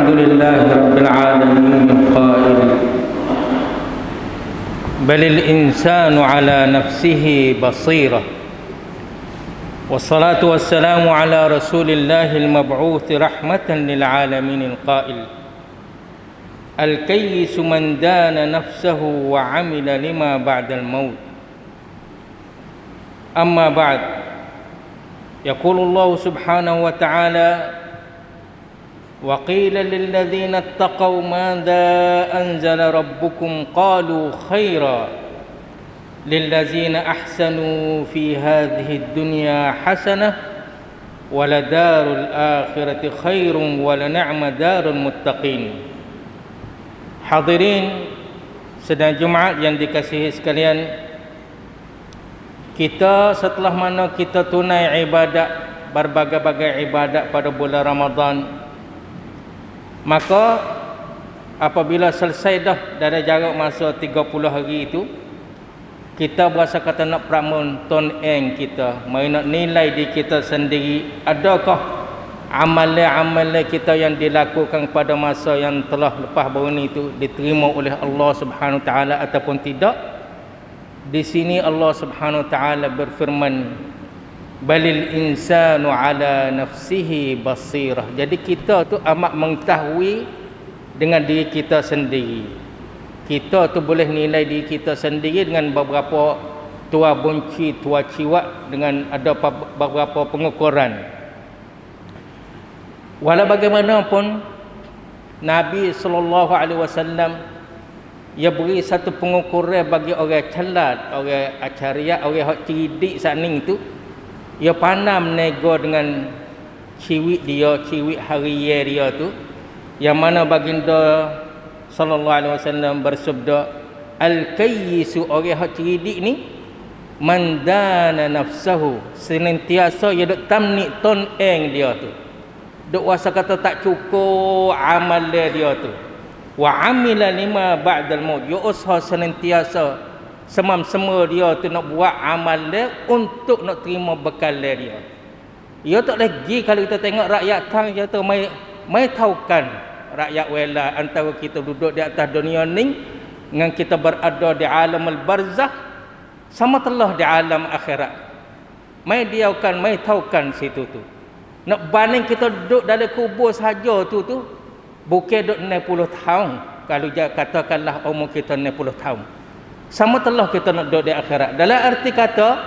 الحمد لله رب العالمين القائل بل الإنسان على نفسه بصيرة والصلاة والسلام على رسول الله المبعوث رحمة للعالمين القائل الكيس من دان نفسه وعمل لما بعد الموت أما بعد يقول الله سبحانه وتعالى وقيل للذين اتقوا ماذا أنزل ربكم قالوا خيرا للذين أحسنوا في هذه الدنيا حسنة ولدار الآخرة خير ولنعم دار المتقين. Hadirin sedang Jumaat yang dikasihi sekalian, kita setelah mana kita tunai ibadat, berbagai-bagai ibadat pada bulan Ramadan, maka apabila selesai dah dari jarak masa 30 hari itu, kita berasa kata nak pramun ton eng kita, mai nak nilai di kita sendiri, adakah amalan-amalan kita yang dilakukan pada masa yang telah lepas baru ni itu diterima oleh Allah Subhanahu taala ataupun tidak. Di sini Allah Subhanahu taala berfirman balil insanu ala nafsihi basirah. Jadi kita tu amat mengetahui dengan diri kita sendiri. Kita tu boleh nilai diri kita sendiri dengan beberapa tua bunci, tua ciwak, dengan ada beberapa pengukuran. Walau bagaimanapun Nabi SAW ia beri satu pengukuran bagi orang celat, orang acaria, orang hak cerdik saning tu. Ia pandai menego dengan ciwik dia, ciwik hariya dia tu, yang mana baginda sallallahu alaihi wasallam bersabda, al-kayyisu, orang hak cerdik ni, man dana nafsahu, senantiasa ia duk tamnik ton eng dia tu, duk rasa kata tak cukup amal dia tu, wa amila lima ba'dal maut, ya usaha senantiasa semam-semua dia tu nak buat amal dia untuk nak terima bekal dia. Ya tak lagi kalau kita tengok rakyat tang dia tu mai taukan rakyat wala antara kita duduk di atas dunia ni dengan kita berada di alam al-barzakh sama telah di alam akhirat. Mai dia akan mai taukan situ tu. Nak banding kita duduk dalam kubur saja tu bukan duduk 60 tahun, kalau dia katakanlah umur kita 60 tahun. Sama telah kita nak duduk di akhirat. Dalam arti kata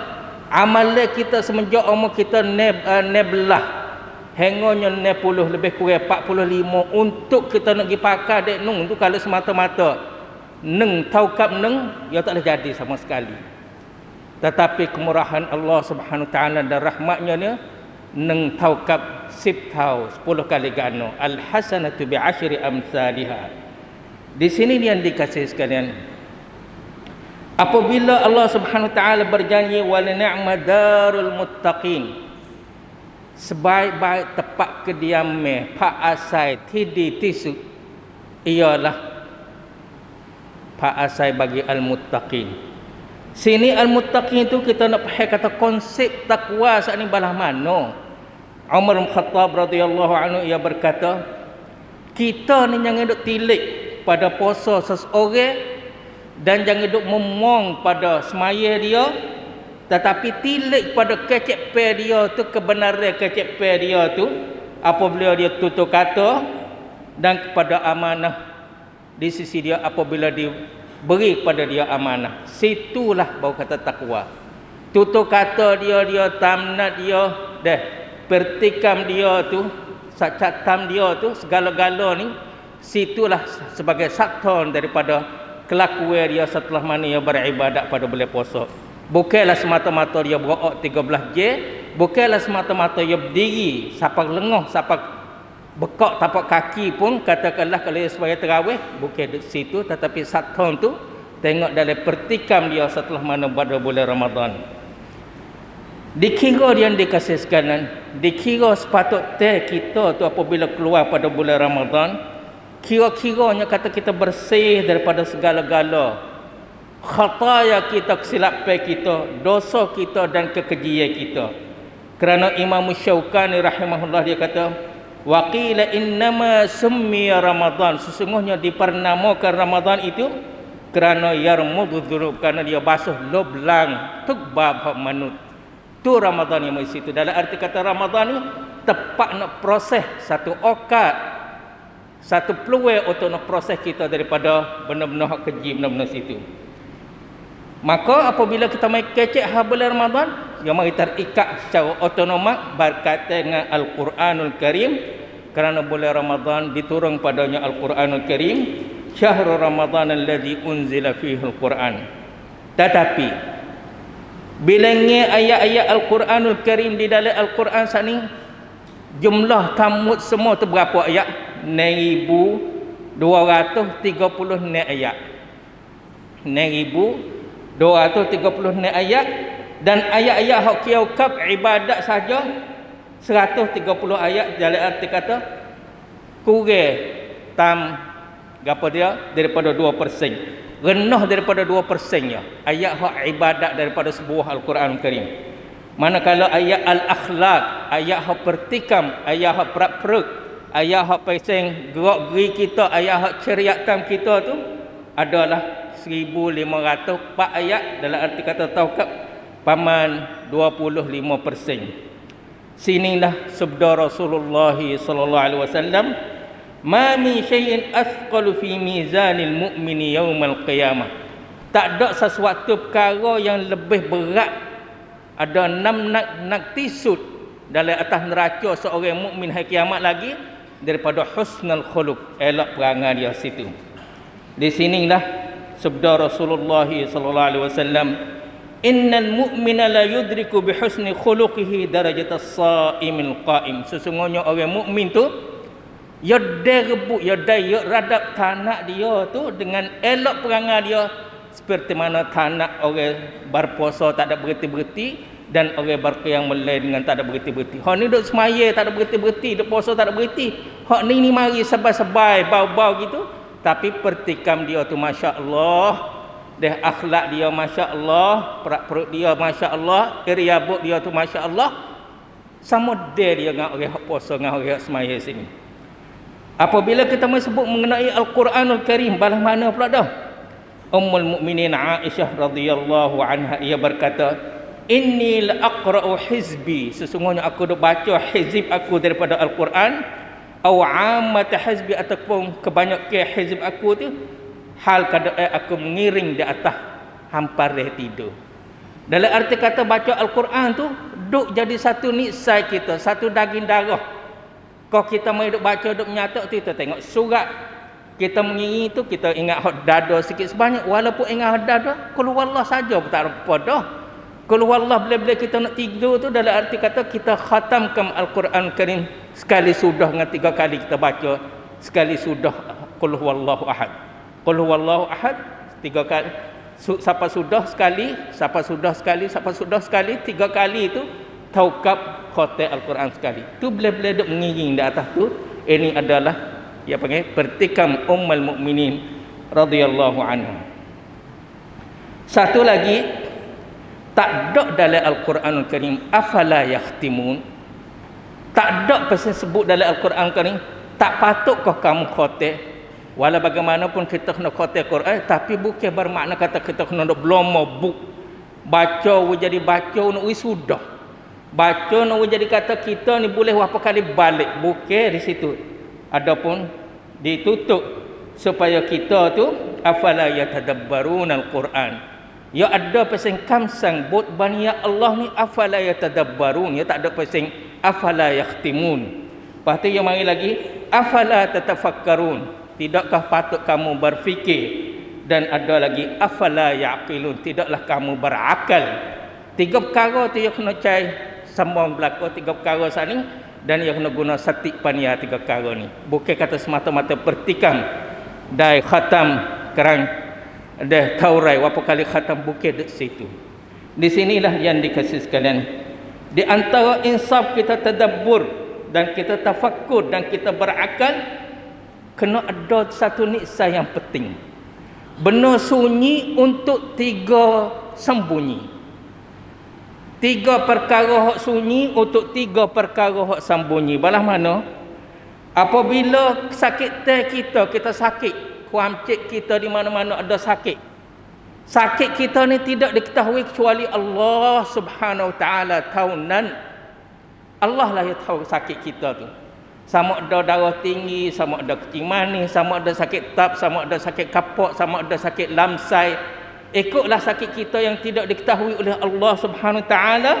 amalan kita semenjak umur kita 16 hingga 60 lebih kurang 45 untuk kita nak pergi pakai dek nung tu, kalau semata-mata neng taukap neng ya tak boleh jadi sama sekali. Tetapi kemurahan Allah Subhanahu taala dan rahmatnya ni neng taukap 10 tahun 10 kali gano, al hasanatu bi asyri amsalha. Di sini yang dikasihi sekalian, apabila Allah Subhanahu taala berjanji wal ni'ma darul muttaqin, sebaik-baik tempat kediaman pak asai tidi tisu ialah pak asai bagi al muttaqin. Sini al muttaqin tu kita nak faham kata konsep takwa saat ni balah mana. Umar bin Khattab radhiyallahu anhu ia berkata, kita ni jangan duk tilik pada puasa seseorang dan jangan duk memong pada semaya dia, tetapi tilik pada kecepe dia tu, kebenaran kecepe dia tu apabila dia tutur kata, dan kepada amanah di sisi dia apabila diberi kepada dia amanah. Situlah baru kata takwa. Tutur kata dia tamnat dia dah, pertikam dia tu, sacatam dia tu, segala-gala ni, situlah sebagai saton daripada kelakuan dia setelah mana dia beribadat pada bulan puasa. Bukanlah semata-mata dia berok 13 jam, bukanlah semata-mata dia berdiri sapak lengah, sapak bekak tapak kaki pun katakanlah kalau dia sebagai tarawih, bukan di situ, tetapi saton tu tengok dalam pertikam dia setelah mana pada bulan Ramadan. Dikira dia dikasih sekalian, dikira sepatutnya kita tu apabila keluar pada bulan Ramadan, kira-kiranya kata kita bersih daripada segala-gala khataya kita, kesilapan kita, dosa kita dan kekejian kita. Kerana Imam Syaukani rahimahullah dia kata, Wa qila innama summiya Ramadan, sesungguhnya dipernamakan Ramadan itu kerana yarmudhu dzunub, kerana dia basuh lublang tugbab hak manut. Tu Ramadan yang mesti itu. Dalam arti kata Ramadan ni tepat nak proses satu okat, satu peluang untuk nak proses kita daripada benda-benda hak keji, benda-benda situ. Maka apabila kita mai kecek bulan Ramadan, yang mari terikat secara otonom berkaitan dengan Al-Quranul Karim, kerana bulan Ramadan diturun padanya Al-Quranul Karim, syahrul Ramadan alladzi unzila fihi Al-Quran. Tetapi bilangnya ayat-ayat Al-Quranul Karim di dalam Al-Quran saat ni, jumlah tamud semua tu berapa ayat? 6,230 ayat. 6,230 ayat. Dan ayat-ayat hak kiaukab ibadat saja 130 ayat. Dalam arti kata kurang tam apa dia daripada 2%. Rendah daripada 2% nya ayat hak ibadat daripada sebuah Al-Quran Karim. Manakala ayat al-akhlak, ayat hak pertikam, ayat hak perak-perak, ayat hak pasang gerak-geri kita, ayat hak ceriatan kita tu adalah 1,504 ayat. Dalam arti kata taukab paman 25%. Sinilah sabda Rasulullah sallallahu alaihi wasallam, ma min syai'in athqalu fi mizanil mu'mini yaumal qiyamah. Tak ada sesuatu perkara yang lebih berat, ada 6 nak tisut dalam atas neraca seorang mukmin hari kiamat lagi daripada husnul khuluq, elok perangai dia situ. Di sinilah sabda Rasulullah sallallahu alaihi wasallam, innal mu'mina la yudriku bi husni khuluqihi darajatas shaimil qaim. Sesungguhnya orang mukmin tu ya rebut, ya radap tanak dia tu dengan elok perangai dia, seperti mana tanak orang berpuasa tak ada berhenti-berhenti, dan orang berqiyam mulai dengan tak ada berhenti-berhenti. Hak ni duk semaya tak ada berhenti-berhenti, duk puasa tak ada berhenti. Hak ni mari sabai-sabai, bau-bau gitu, tapi pertikam dia tu masya-Allah, dah akhlak dia masya-Allah, perak-perak dia masya-Allah, riabut dia tu masya-Allah, sama dia dengan orang hak puasa dengan orang hak semaya sini. Apabila kita sebut mengenai Al-Quranul Karim, balas mana pula dah? Ummul Mukminin Aisyah radhiyallahu anha, ia berkata, inni la aqra'u hizbi, sesungguhnya aku duk baca hizib aku daripada Al-Quran, au ammat hizbi, ataupun kebanyakan hizib aku tu hal keadaan aku mengiring di atas hampar tidur. Dalam arti kata baca Al-Quran tu duk jadi satu nisai kita, satu daging darah. Kalau kita mai duk baca, duk menyatak tu, kita tengok surat, kita mengingat tu, kita ingat hak dada sikit sebanyak. Walaupun ingat hak dada, qul huwallah saja pun tak apa dah. Qul huwallah bila-bila kita nak tidur tu, dalam arti kata kita khatamkan Al-Quran Karim sekali sudah dengan 3 kali kita baca, sekali sudah qul huwallahu ahad. Qul huwallahu ahad 3 kali. Siapa sudah sekali, siapa sudah sekali, siapa sudah sekali, 3 kali itu taukab khatam Al-Quran sekali. Tu bila-bila duk mengiring di atas tu, ini adalah dia panggil pertikam ummul mukminin radhiyallahu anha. Satu lagi, tak ada dalam Al-Quranul Karim afala yakhtimun. Tak ada pasal sebut dalam Al-Quran Karim tak patutkah kamu khatam. Walau bagaimanapun kita kena khatam Quran, tapi bukan bermakna kata kita kena nak belomo buk baca jadi baca nak sudah. Baca nak jadi kata kita ni boleh berapa kali balik, bukan di situ. Adapun ditutup supaya kita tu afala yatadabbaruna al-Quran. Ya ada pasang kamsang buat bani Allah ni afala yatadabbarun, ya tak ada pasang afala yakhtimun. Lepas tu yang mari lagi afala tatafakkarun, tidakkah patut kamu berfikir? Dan ada lagi afala yaqilun, tidaklah kamu berakal. 3 perkara tu yang kena cai sambung berlaku, 3 perkara saling, dan yang kena guna satik pania 3 perkara ni. Bukan kata semata-mata pertikam dai khatam kerang dah taurai berapa kali khatam, bukan di situ. Di sinilah yang dikasih sekalian, di antara insaf kita tadabbur dan kita tafakkur dan kita berakal, kena ada satu niksa yang penting. Benar sunyi untuk 3 sembunyi. 3 perkara hak sunyi untuk 3 perkara hak sembunyi. Balah mana? Apabila sakit kita sakit, kuamcik kita di mana-mana ada sakit. Sakit kita ni tidak diketahui kecuali Allah Subhanahu Wa Taala taunan. Allah lah yang tahu sakit kita tu. Sama ada darah tinggi, sama ada kencing manis, sama ada sakit tab, sama ada sakit kapok, sama ada sakit lamsai. Ikutlah sakit kita yang tidak diketahui oleh Allah Subhanahu Wa Taala.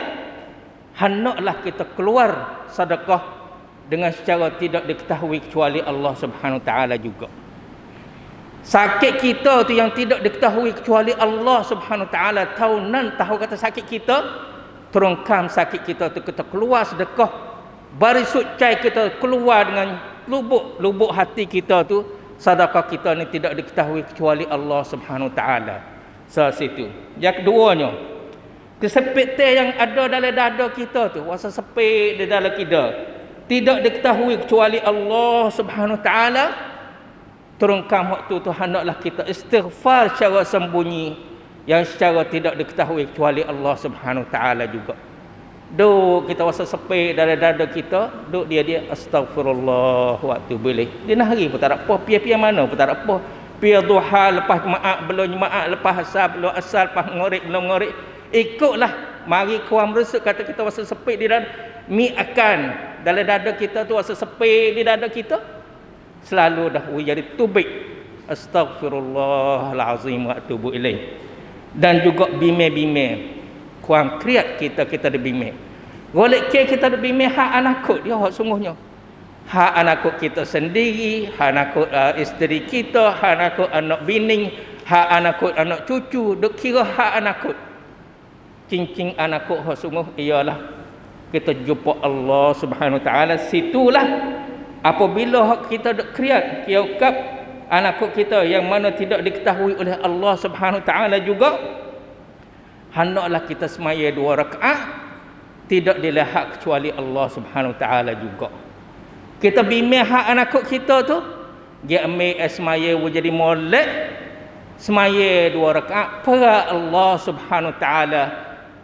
Hendaklah kita keluar sedekah dengan secara tidak diketahui kecuali Allah Subhanahu Wa Taala juga. Sakit kita tu yang tidak diketahui kecuali Allah Subhanahu Wa Taala tahu kata sakit kita, terungkam sakit kita tu kita keluar sedekah. Barisut cai kita keluar dengan lubuk hati kita tu, sedekah kita ni tidak diketahui kecuali Allah Subhanahu Wa Taala. Situ. Yang keduanya, kesepitan yang ada dalam dada kita tu, rasa sepit di dalam kita, tidak diketahui kecuali Allah Subhanahu Wa Taala. Terungkam waktu tu hendaklah kita istighfar secara sembunyi yang secara tidak diketahui kecuali Allah Subhanahu Wa Taala juga. Duk kita rasa sepit dalam dada kita, duk dia astagfirullah waktu boleh. Dia nahari pun tak ada apa, pia-pia mana pun tak ada apa. Pia duha lepas jemaah, belum jemaah, lepas asar, belum asar, lepas ngorek, belum ngorek. Ikutlah, mari kuam resuk kata kita rasa sepit di dada. Mi akan dalam dada kita tu rasa sepit di dada kita. Selalu dah jadi tubik. Astaghfirullahalazim wa atubu ilaih. Dan juga bime-bime. Kuam kriat kita dibime. Golek ke kita dibime hak anakut dia hak sungguhnya. Hak anakut kita sendiri, hak anakut isteri kita, hak anakut anak bini, hak anakut anak cucu, dok kira hak anakut. Cincin anakut hak sungguh ialah kita jumpa Allah Subhanahu Wa Taala. Situlah apabila hak kita dok kriat kiaukat anakut kita yang mana tidak diketahui oleh Allah Subhanahu Wa Taala juga, hendaklah kita semaya 2 rakaat tidak dilihat kecuali Allah Subhanahu Wa Taala juga. Kita bimbing hak anak kita tu, dia ambil semaya jadi molek, semaya 2 rakaat para Allah Subhanahu Wa Taala.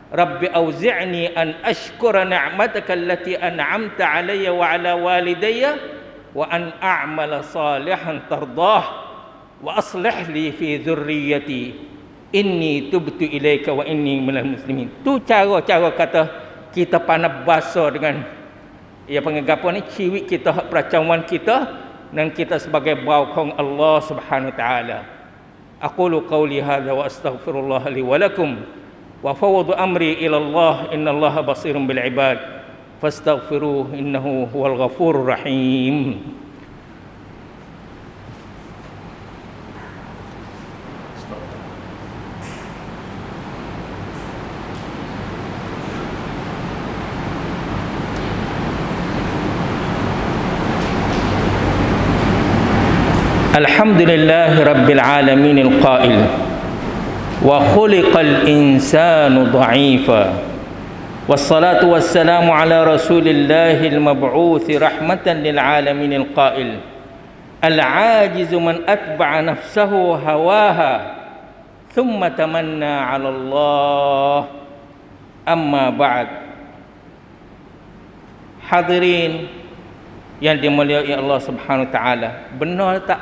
Rabbi auzi'ni an ashkura ni'mataka allati an'amta 'alayya wa 'ala walidayya wa an a'mala salihan tardah wa aslih li fi dhurriyyati inni tubtu ilaika wa inni minal muslimin. Tu cara-cara kata kita pandai bahasa dengan ya pengapo ni ciwik kita, hak peracawan kita, dan kita sebagai baukong Allah Subhanahu Wa Taala. Aqulu qawli hadza wa astaghfirullah li wa lakum wa fawwadu amri ila Allah innallaha basirun bil ibad fastaghfiruhu innahu huwal ghafurur rahim. Alhamdulillah Rabbil Alamin al-Qail wa khuliqal insanu dha'ifa wassalatu wassalamu ala rasulillahil mab'uthi rahmatan lil alamin al-Qail al-ajizu man atba'a nafsahu hawaha thumma tamanna ala Allah amma ba'd. Hadirin yang dimuliai Allah Subhanahu Wa Taala, benar tak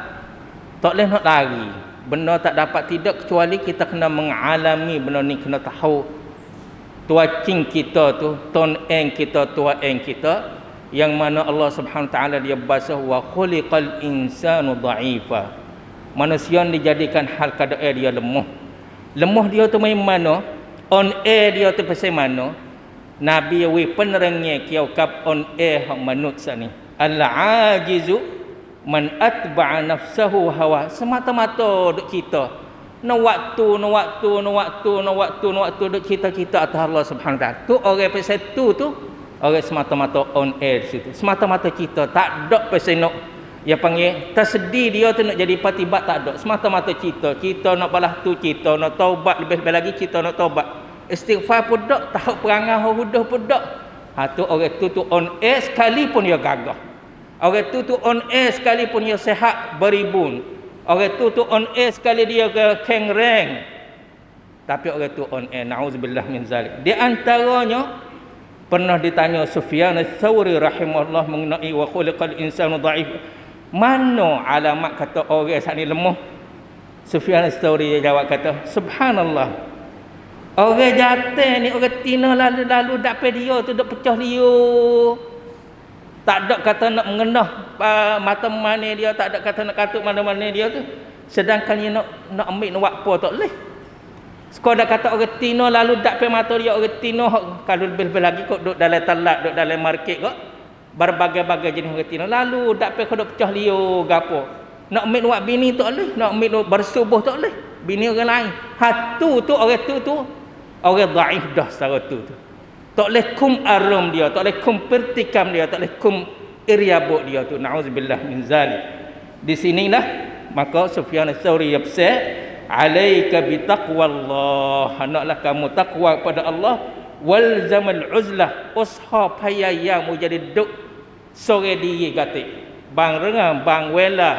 boleh nak lari. Benda tak dapat tidak kecuali kita kena mengalami benda ni, kena tahu tua cing kita tu, ton eng kita, tua eng kita, yang mana Allah Subhanahu Taala dia bahasa wa khuliqal insanu dha'ifa. Manusia dijadikan hal keadaan dia lemah. Lemah dia tu main mana? On air dia tu pasal mana? Nabi wi penerangnya kiau kap on air hak manusia ni. Al-ajizu man atba'a nafsahu hawa. Semata-mata duk kita no waktu duk kita atas Allah Subhanahu Taala. Tu orang pasal tu orang semata-mata on air situ. Semata-mata kita tak ada pasal nak dia panggil tersedih dia tu nak jadi patibat, tak ada. Semata-mata kita nak balas tu, kita nak taubat, lebih-lebih lagi kita nak taubat. Istighfar pun dak, tahu perangai hudah pun dak. Tu orang tu on air sekalipun dia gagah. Orang tu on air sekalipun dia sehat beribun. Orang tu on air sekali dia kengreng. Tapi orang tu on air, na'udzubillah min zalik. Di antaranya Pernah ditanya Sufyan Ats-Tsauri rahimahullah mengenai wa khuliqal insanu dhaif. Mana alamat kata orang saat ni lemah? Sufyan Ats-Tsauri dia jawab kata, subhanallah. Orang jatuh ni, orang tina lalu dapat dia tu dak pecah liur. Tak ada kata nak mengenah mata mana dia, tak ada kata nak katuk mana-mana dia tu. Sedangkan dia nak ambil nak buat apa tak boleh. Sekadar kata orang tina lalu dak pe mata dia, orang tina kalau lebih-lebih lagi kok duduk dalam talat, duduk dalam market kok. Berbagai-bagai jenis orang tina lalu dak pe kok duk pecah liur gapo. Nak ambil nak buat bini tak boleh, nak ambil nak bersubuh tak boleh. Bini orang lain. Hatu tu orang tu orang dhaif dah secara tu. Tak boleh kum arum dia, tak boleh kum pertikam dia, tak boleh kum iryabuk dia tu. Nauzubillah min zalik. Di sinilah maka Sufyan Ats-Tsauri berpesan, alaika bi taqwallah, hendaklah kamu takwa kepada Allah, wal zamal uzlah, usha payayam jadi duk sore diri gatik. Bang rengang, bang wela,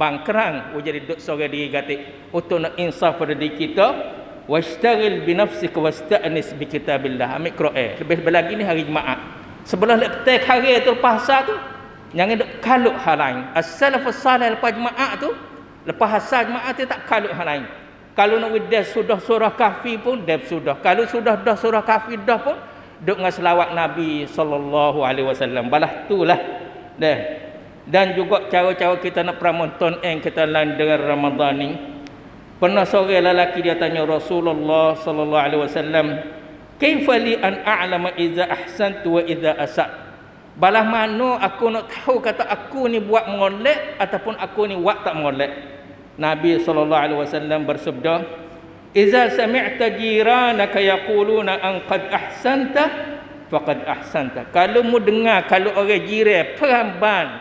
bang kerang jadi duk sore diri gatik untuk nak insaf pada diri kita. Washtagil bi nafsika wasta'nis bi kitabillah. Ambil Quran. Lebih lagi ni hari Jumaat. Sebelah lepas hari tu lepas asar tu, jangan duk kalut hal lain. As-salafus salih lepas Jumaat tu, lepas asar Jumaat tu tak kalut hal lain. Kalau nak dah sudah surah Kahfi pun dah sudah. Kalau sudah dah surah Kahfi dah pun duk dengan selawat Nabi sallallahu alaihi wasallam. Balah tulah. Dan juga cara-cara kita nak pramonton kita lain dengan Ramadan ni. Pernah seorang lelaki dia tanya Rasulullah sallallahu alaihi wasallam, "Kaifa li an a'lama idza ahsantu wa idza asat?" Balah mana aku nak tahu kata aku ni buat molek ataupun aku ni buat tak molek? Nabi sallallahu alaihi wasallam bersabda, "Idza sami'ta jiranaka yaquluna an qad ahsanta faqad ahsanta." Kalau mu dengar kalau orang jiran peramban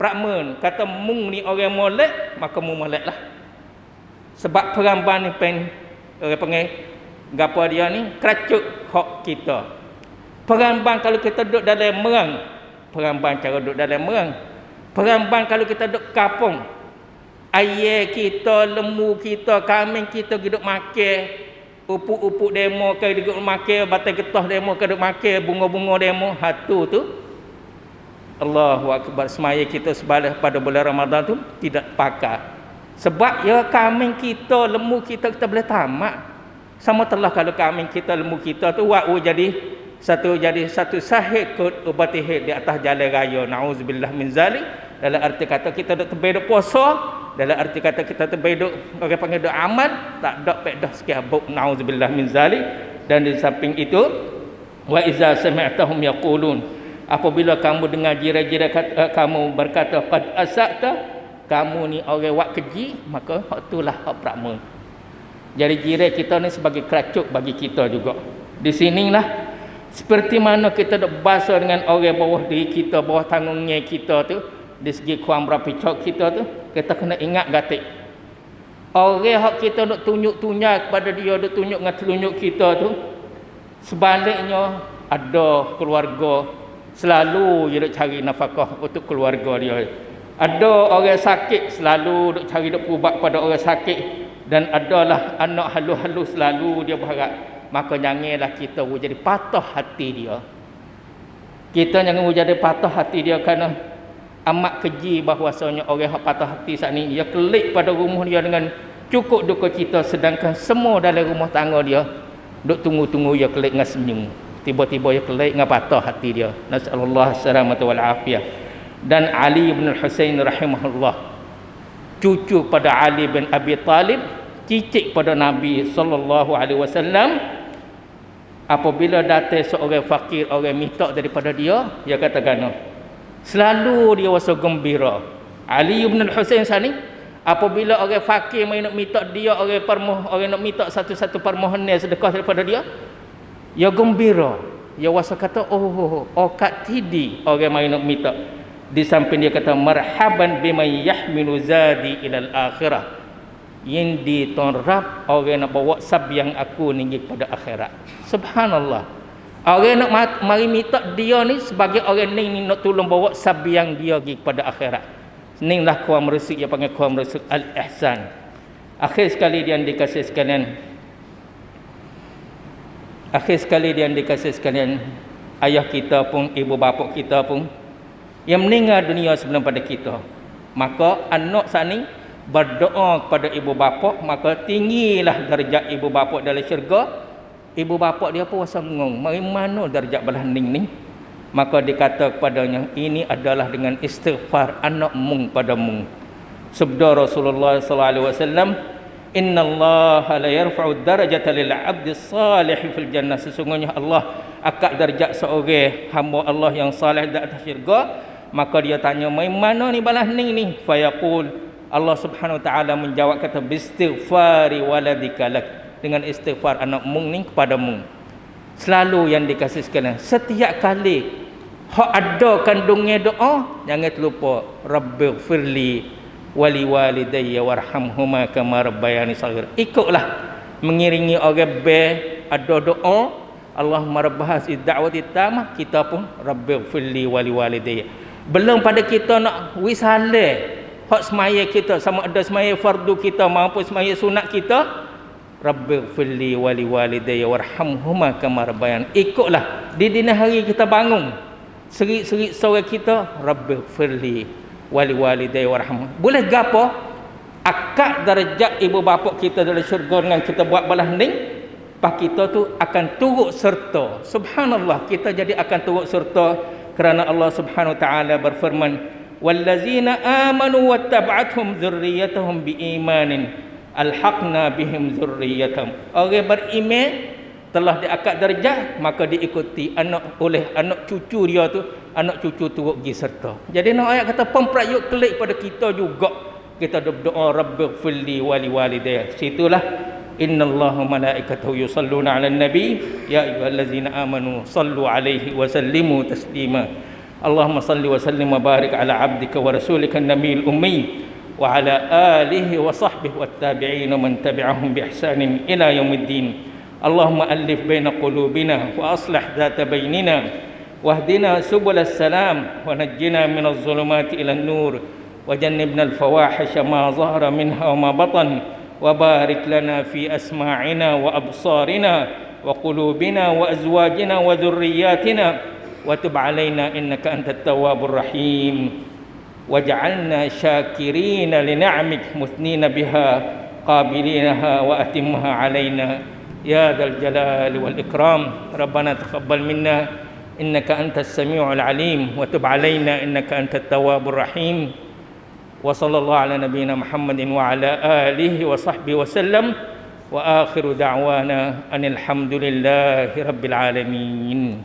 prakmen kata mung ni orang molek, maka mu moleklah. Sebab peramban ni orang panggil gapo dia ni keracut hak kita. Peramban kalau kita duduk dalam merang, peramban cara duduk dalam merang. Peramban kalau kita duduk kampung, ayah kita, lembu kita, kambing kita duduk makan, upuk-upuk demo ke duduk makan, batai getah demo ke duduk makan, bunga-bunga demo, hatu tu Allahu akbar, semaya kita sebalah pada bulan Ramadan tu tidak pakai. Sebab ya kambing kita, lembu kita boleh tamak. Sama telah kalau kambing kita, lembu kita tu jadi satu sahid kot ubati hid di atas jalan raya. Nauzubillah min zalik. Dalam arti kata kita duk terbeduk puasa, dalam arti kata kita terbeduk orang panggil duk amal, tak dak pek dah sekiabuk. Nauzubillah min zalik. Dan di samping itu, wa iza sami'tahum yaqulun, apabila kamu dengar jiran-jiran kamu berkata qad asakta, kamu ni orang buat keji, maka hak itulah hak prakma. Jadi jiran kita ni sebagai keracut bagi kita juga. Di sinilah seperti mana kita dok bahasa dengan orang bawah diri kita, bawah tanggungnya kita tu, di segi kurang berapa cok kita tu, kita kena ingat gatik. Orang hak kita dok tunjuk-tunjuk kepada dia, dok tunjuk dengan telunjuk kita tu, sebaliknya ada keluarga selalu dia dok cari nafkah untuk keluarga dia. Ada orang sakit selalu duk cari duk berubat pada orang sakit, dan adalah anak halu-halu selalu dia berharap. Maka janganlah kita jadi patah hati dia. Kita jangan jadi patah hati dia kerana amat keji bahwasanya orang yang patah hati saat ni dia kelik pada rumah dia dengan cukup duka cita, sedangkan semua dalam rumah tangga dia duk tunggu-tunggu dia kelik dengan senyum. Tiba-tiba dia kelik dengan patah hati dia. Nasallallahu salamata wal afiyah. Dan Ali bin Husain rahimahullah, cucu pada Ali bin Abi Talib, cicit pada Nabi sallallahu alaihi wasallam, apabila datang seorang fakir, orang minta daripada dia, dia katakan selalu dia rasa gembira. Ali bin Husain sani, apabila orang fakir mai nak minta dia, orang nak minta satu-satu permohonan sedekah daripada dia, dia gembira. Dia rasa kata kat tidi orang mai nak minta. Di samping dia kata marhaban biman yahmilu zadi ilal akhirah, yang ditonrap orang nak bawa sabyang aku tinggi pada akhirat. Subhanallah. Orang nak mari minta dia ni sebagai orang ni nak tolong bawa sabyang dia pergi pada akhirat. Inilah kuam resik yang panggil kuam resik al-ihsan. Akhir sekali dia dikasih sekalian, ayah kita pun, ibu bapa kita pun yang meninggal dunia sebelum pada kita. Maka anak saat ni berdoa kepada ibu bapa, maka tinggilah darjat ibu bapa dalam syurga. Ibu bapa dia pun rasa mengung, mari mana darjat belah ning ni? Maka dikata kepadanya, ini adalah dengan istighfar anak mung pada mung. Sabda Rasulullah sallallahu alaihi wasallam, innallaha la yarfa'u darajata lil 'abdi salih fil jannah. Sesungguhnya Allah angkat darjat seorang hamba Allah yang saleh di atas syurga. Maka dia tanya, mai mana ni balas ni? Fayaqul, Allah Subhanahu wa taala menjawab kata, bistighfari waladika lak, dengan istighfar anak mung ni kepada mung. Selalu yang dikasih sekalian, setiap kali hak ada kandungnya doa, jangan terlupa rabbighfirli wali walidayya warhamhuma kama rabbayani shaghira. Ikutlah mengiringi orang ada doa, Allahumma rabbahas da'wati tamah, kita pun rabbighfirli wali walidayya. Belum pada kita nak wisale hak semaya kita, sama ada semaya fardu kita maupun semaya sunat kita, rabbighfirli wali walidayya warhamhuma kama rabbayani. Ikutlah di dini hari kita bangun, serik-serik suara kita, rabbighfirli wali walidayya warhamhuma. Boleh gapo? Akak darjat ibu bapa kita dalam syurga dengan kita buat balas ning, pak kita tu akan turut serta. Subhanallah, kita jadi akan turut serta kerana Allah Subhanahu wa taala berfirman, wallazina amanu wattaba'athum dzurriyyatuhum biimanin alhaqna bihim dzurriyyatahum. Orang beriman telah diangkat darjat, maka diikuti oleh anak cucu dia tu, anak cucu turut pergi serta. Jadi nak ayat kata pemperayuk kelik pada kita juga, kita berdoa rabbighfirli wali walidayya. Situlah innallaha malaikatahu yusalluna 'alan nabi ya ayyuhallazina amanu sallu 'alaihi wa sallimu taslima. Allahumma salli wa sallim wa barik ala 'abdika wa rasulika an-nabiyil ummi wa ala alihi wa sahbihi wat tabi'in man tabi'ahum bi ihsanin ila yaumiddin. Allahumma alif baina qulubina wa aslih dhata bainina wahdina subulas salam wa najjina minadh dhulumati ila an-nur wa jannibna al-fawahisha ma zahara minha wa ma batan. وبارك لنا في أسماعنا وأبصارنا وقلوبنا وأزواجنا وذرياتنا وتب علينا إنك أنت التواب الرحيم واجعلنا شاكرين لنعمك مثنين بها قابلينها وأتمها علينا يا ذا الجلال والإكرام. ربنا تقبل منا إنك أنت السميع العليم وتب علينا إنك أنت التواب الرحيم. وصلى الله على نبينا محمد وعلى آله وصحبه وسلم وآخر دعوانا أن الحمد لله رب العالمين.